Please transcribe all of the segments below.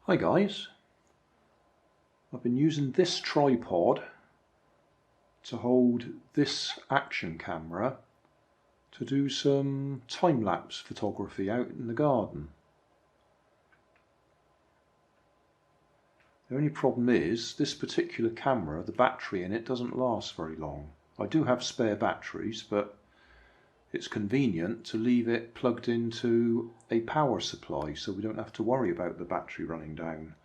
Hi guys, I've been using this tripod to hold this action camera to do some time-lapse photography out in the garden. The only problem is this particular camera, the battery in it doesn't last very long. I do have spare batteries, but it's convenient to leave it plugged into a power supply so we don't have to worry about the battery running down,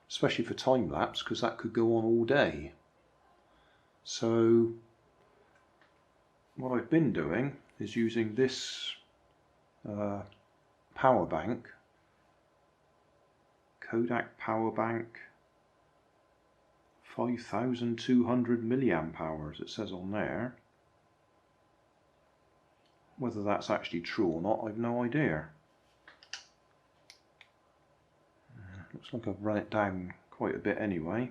especially for time-lapse, because that could go on all day. So what I've been doing is using this Powerbank, Kodak Powerbank, 5,200 milliamp hours it says on there. Whether that's actually true or not, I've no idea. Looks like I've run it down quite a bit anyway.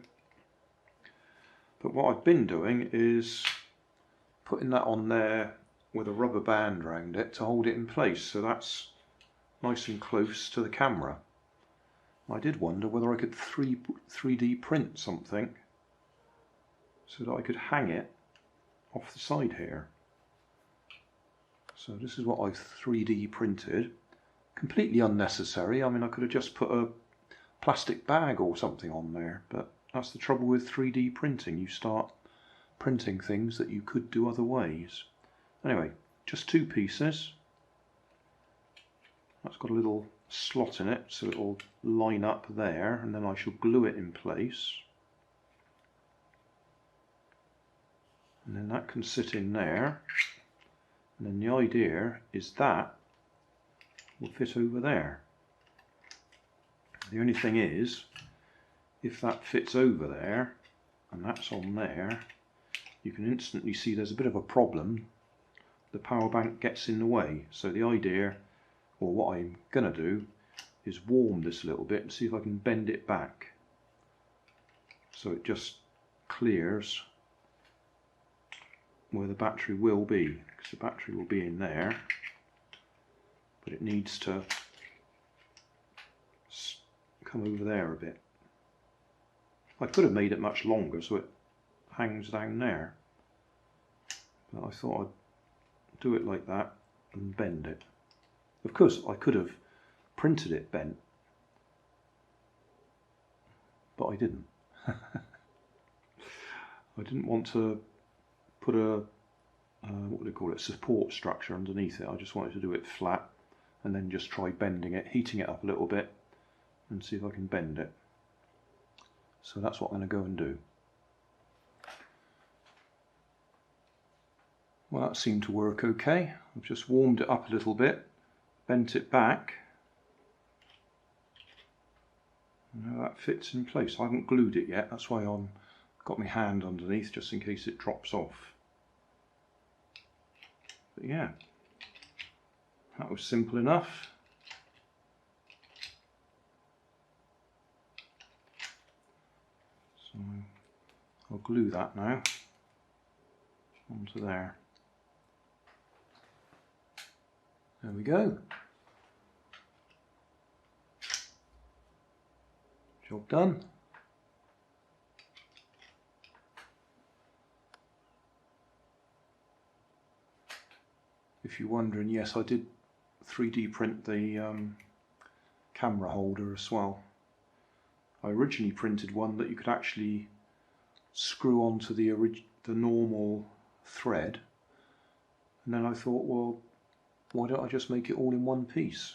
But what I've been doing is putting that on there with a rubber band around it to hold it in place, so that's nice and close to the camera. I did wonder whether I could 3D print something so that I could hang it off the side here. So this is what I've 3D printed. Completely unnecessary. I mean, I could have just put a plastic bag or something on there, but that's the trouble with 3D printing. You start printing things that you could do other ways. Anyway, just two pieces. That's got a little slot in it, so it'll line up there, and then I shall glue it in place. And then that can sit in there. And then the idea is that will fit over there. The only thing is, if that fits over there and that's on there, you can instantly see there's a bit of a problem. The power bank gets in the way. So the idea, or what I'm going to do, is warm this a little bit and see if I can bend it back so it just clears where the battery will be, because the battery will be in there, but it needs to come over there a bit. I could have made it much longer so it hangs down there, but I thought I'd do it like that and bend it. Of course I could have printed it bent, but I didn't. I didn't want to put a what do they call it, support structure underneath it. I just wanted to do it flat and then just try bending it, heating it up a little bit and see if I can bend it. So that's what I'm going to go and do. Well, that seemed to work okay. I've just warmed it up a little bit, bent it back. Now that fits in place. I haven't glued it yet, that's why I've got my hand underneath just in case it drops off. But yeah, that was simple enough. So I'll glue that now onto there. There we go. Job done. If you're wondering, yes, I did 3D print the camera holder as well. I originally printed one that you could actually screw onto the normal thread, and then I thought, well, why don't I just make it all in one piece?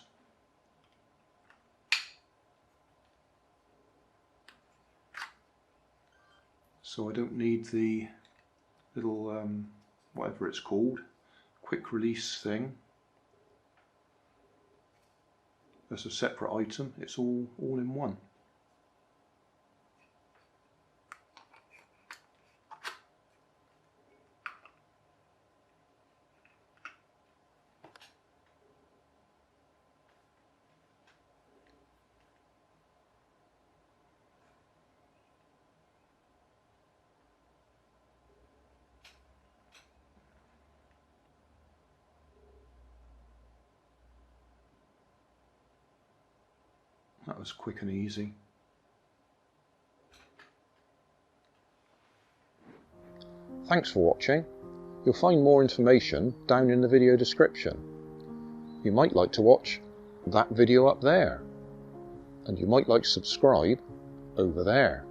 So I don't need the little whatever it's called, quick release thing. That's a separate item, it's all in one. That was quick and easy. Thanks for watching. You'll find more information down in the video description. You might like to watch that video up there, and you might like to subscribe over there.